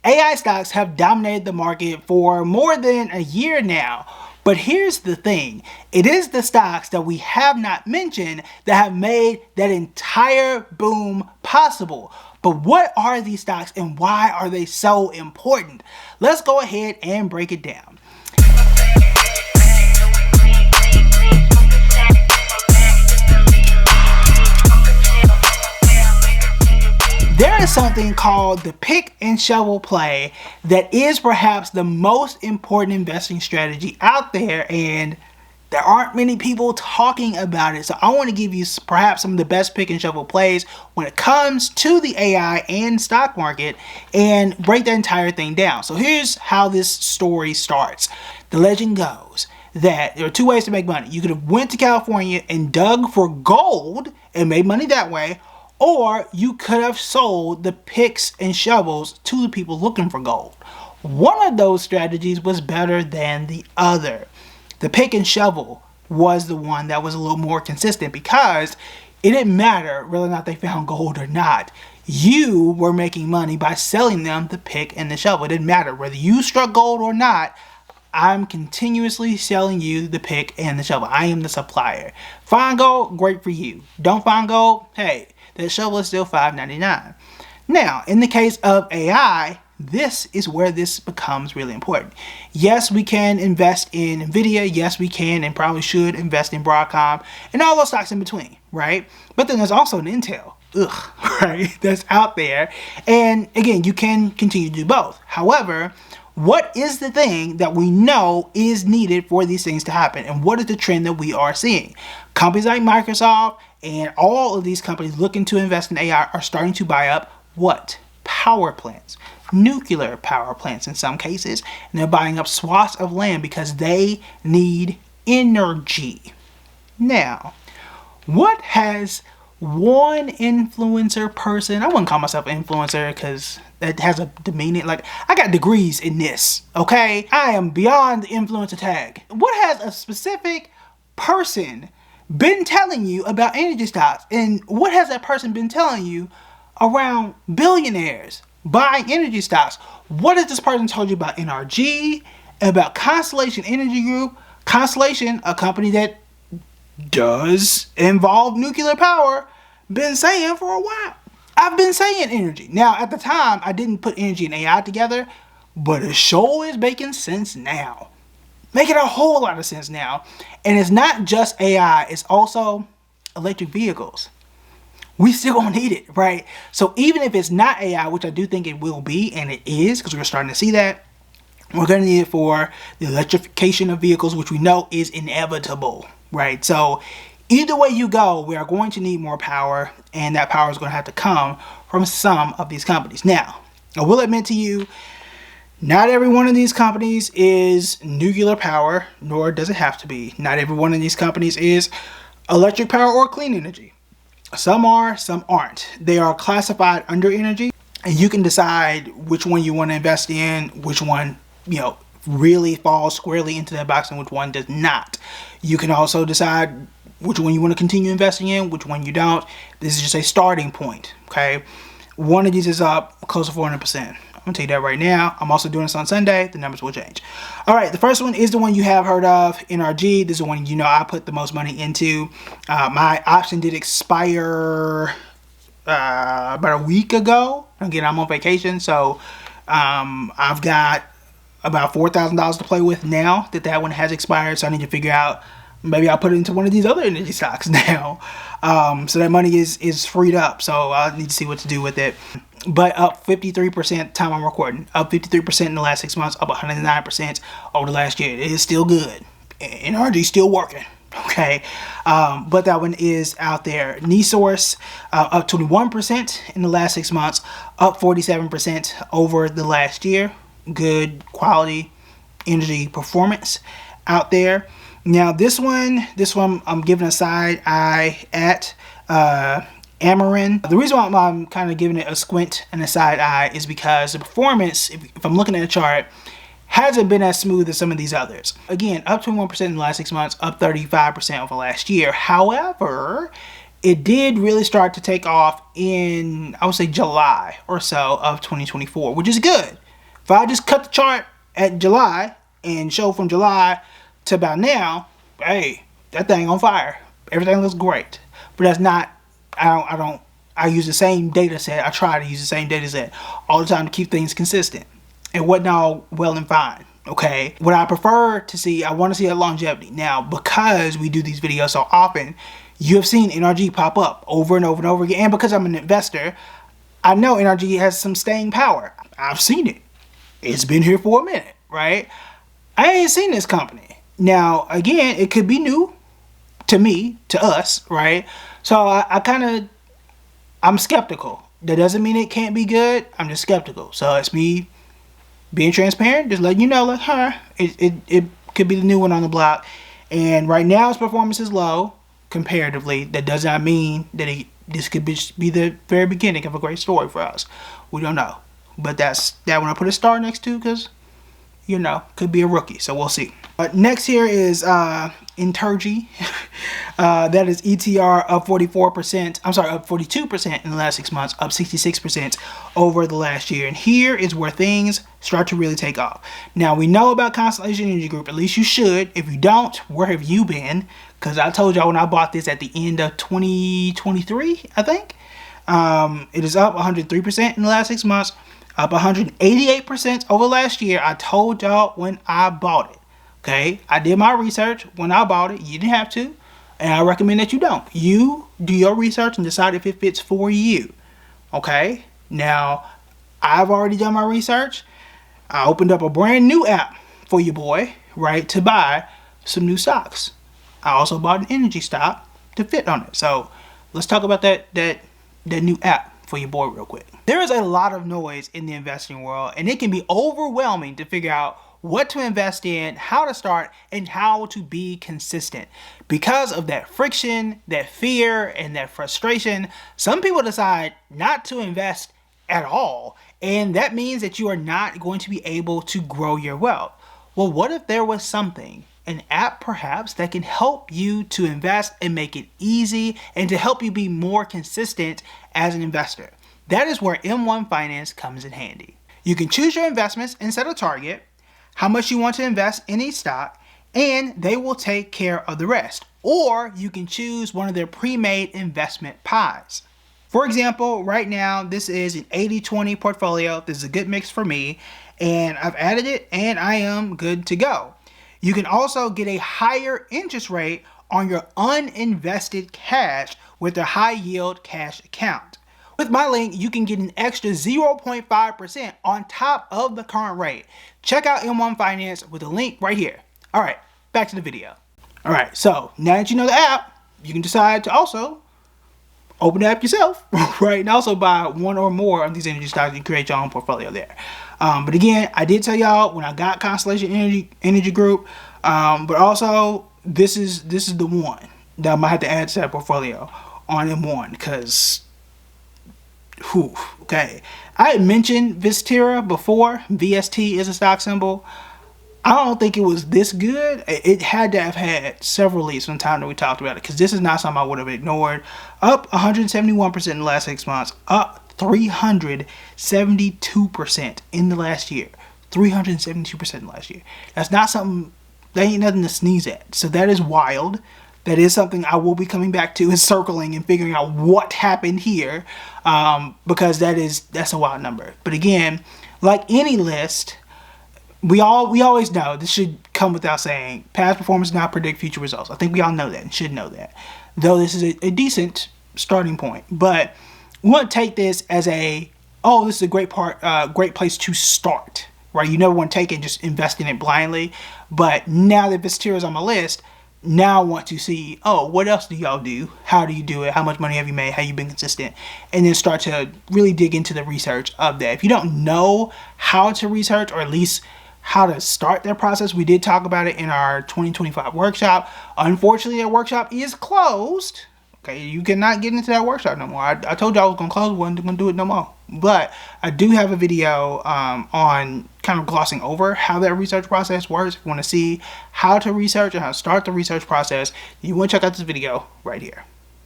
AI stocks have dominated the market for more than a year now. But here's the thing, it is the stocks that we have not mentioned that have made that entire boom possible. But what are these stocks and why are they so important? Let's go ahead and break it down. There is something called the pick and shovel play that is perhaps the most important investing strategy out there, and there aren't many people talking about it. So I want to give you perhaps some of the best pick and shovel plays when it comes to the AI and stock market and break the entire thing down. So here's how this story starts. The legend goes that there are two ways to make money. You could have went to California and dug for gold and made money that way, or you could have sold the picks and shovels to the people looking for gold. One of those strategies was better than the other. The pick and shovel was the one that was a little more consistent because it didn't matter whether or not they found gold or not. You were making money by selling them the pick and the shovel. It didn't matter whether you struck gold or not. I'm continuously selling you the pick and the shovel. I am the supplier. Find gold, great for you. Don't find gold, hey, that shovel is still $5.99. Now, in the case of AI, this is where this becomes really important. Yes, we can invest in Nvidia. Yes, we can and probably should invest in Broadcom and all those stocks in between, right? But then there's also an Intel, right? That's out there. And again, you can continue to do both. However, what is the thing that we know is needed for these things to happen? And what is the trend that we are seeing? Companies like Microsoft and all of these companies looking to invest in AI are starting to buy up what? Power plants. Nuclear power plants in some cases. And they're buying up swaths of land because they need energy. Now, what has one influencer person, I wouldn't call myself an influencer because that has a demeaning, like, I got degrees in this, okay? I am beyond the influencer tag. What has a specific person been telling you about energy stocks? And what has that person been telling you around billionaires buying energy stocks? What has this person told you about NRG, about Constellation Energy Group? Constellation, a company that does involve nuclear power, been saying for a while. I've been saying energy. Now, at the time, I didn't put energy and AI together, but it sure is making sense now. Making a whole lot of sense now. And it's not just AI, it's also electric vehicles. We still gonna need it, right? So even if it's not AI, which I do think it will be, and it is, because we're starting to see that, we're gonna need it for the electrification of vehicles, which we know is inevitable, right? So either way you go, we are going to need more power, and that power is going to have to come from some of these companies. Now, I will admit to you, not every one of these companies is nuclear power, nor does it have to be. Not every one of these companies is electric power or clean energy. Some are, some aren't. They are classified under energy, and you can decide which one you want to invest in, which one, really falls squarely into that box and which one does not. You can also decide which one you want to continue investing in, which one you don't. This is just a starting point, okay? One of these is up close to 400%. I'm going to tell you that right now. I'm also doing this on Sunday. The numbers will change. All right, the first one is the one you have heard of, NRG. This is the one I put the most money into. My option did expire about a week ago. Again, I'm on vacation, so I've got about $4,000 to play with now that one has expired, so I need to figure out, maybe I'll put it into one of these other energy stocks now. So that money is freed up. So I need to see what to do with it. But up 53% time I'm recording. Up 53% in the last 6 months. Up 109% over the last year. It is still good. NRG still working. Okay. But that one is out there. NiSource up 21% in the last 6 months. Up 47% over the last year. Good quality energy performance out there. Now this one I'm giving a side eye at Amarin. The reason why I'm kind of giving it a squint and a side eye is because the performance, if I'm looking at a chart, hasn't been as smooth as some of these others. Again, up 21% in the last 6 months, up 35% over last year. However, it did really start to take off in, I would say, July or so of 2024, which is good. If I just cut the chart at July and show from July to about now, hey, that thing on fire. Everything looks great. But that's not, I use the same data set. I try to use the same data set all the time to keep things consistent. It wasn't all well and fine, okay? What I prefer to see, I want to see a longevity. Now, because we do these videos so often, you have seen NRG pop up over and over and over again. And because I'm an investor, I know NRG has some staying power. I've seen it. It's been here for a minute, right? I ain't seen this company. Now, again, it could be new to me, to us, right? So I'm skeptical. That doesn't mean it can't be good. I'm just skeptical. So it's me being transparent, just letting you know, like, it could be the new one on the block. And right now its performance is low comparatively. That does not mean that this could be the very beginning of a great story for us. We don't know. But that's that one I put a star next to because, you know, could be a rookie. So we'll see. Next here is Entergy. That is ETR up 44%. I'm sorry, up 42% in the last 6 months, up 66% over the last year. And here is where things start to really take off. Now, we know about Constellation Energy Group. At least you should. If you don't, where have you been? Because I told y'all when I bought this at the end of 2023, I think. It is up 103% in the last 6 months, up 188% over last year. I told y'all when I bought it. Okay, I did my research when I bought it. You didn't have to, and I recommend that you don't. You do your research and decide if it fits for you. Okay, now I've already done my research. I opened up a brand new app for you, boy, right, to buy some new stocks. I also bought an energy stock to fit on it. So let's talk about that new app for your boy real quick. There is a lot of noise in the investing world, and it can be overwhelming to figure out what to invest in, how to start, and how to be consistent. Because of that friction, that fear, and that frustration, some people decide not to invest at all, and that means that you are not going to be able to grow your wealth. Well, what if there was something, an app perhaps, that can help you to invest and make it easy and to help you be more consistent as an investor? That is where M1 Finance comes in handy. You can choose your investments and set a target, how much you want to invest in each stock, and they will take care of the rest. Or you can choose one of their pre-made investment pies. For example, right now, this is an 80-20 portfolio. This is a good mix for me, and I've added it, and I am good to go. You can also get a higher interest rate on your uninvested cash with their high yield cash account. With my link, you can get an extra 0.5% on top of the current rate. Check out M1 Finance with a link right here. All right, back to the video. All right, so now that you know the app, you can decide to also open the app yourself, right? And also buy one or more of these energy stocks and create your own portfolio there. But again, I did tell y'all when I got Constellation Energy Group, but also this is the one that I might have to add to that portfolio on M1 because okay. I had mentioned Vistera before. VST is a stock symbol. I don't think it was this good. It had to have had several leads from the time that we talked about it because this is not something I would have ignored. Up 171% in the last 6 months. Up 372% in the last year. 372% in the last year. That's not something, that ain't nothing to sneeze at. So that is wild. That is something I will be coming back to and circling and figuring out what happened here, because that's a wild number. But again, like any list, we always know, this should come without saying, past performance does not predict future results. I think we all know that and should know that. Though this is a decent starting point, but we want to take this as this is a great place to start, right? You never want to take it and just invest in it blindly. But now that Vistera is on my list, now I want to see, what else do y'all do? How do you do it? How much money have you made? How you been consistent? And then start to really dig into the research of that. If you don't know how to research, or at least how to start that process, we did talk about it in our 2025 workshop. Unfortunately, that workshop is closed. Okay, you cannot get into that workshop no more. I told y'all I was going to close, wasn't going to do it no more. But I do have a video on kind of glossing over how that research process works. If you want to see how to research and how to start the research process, you want to check out this video right here.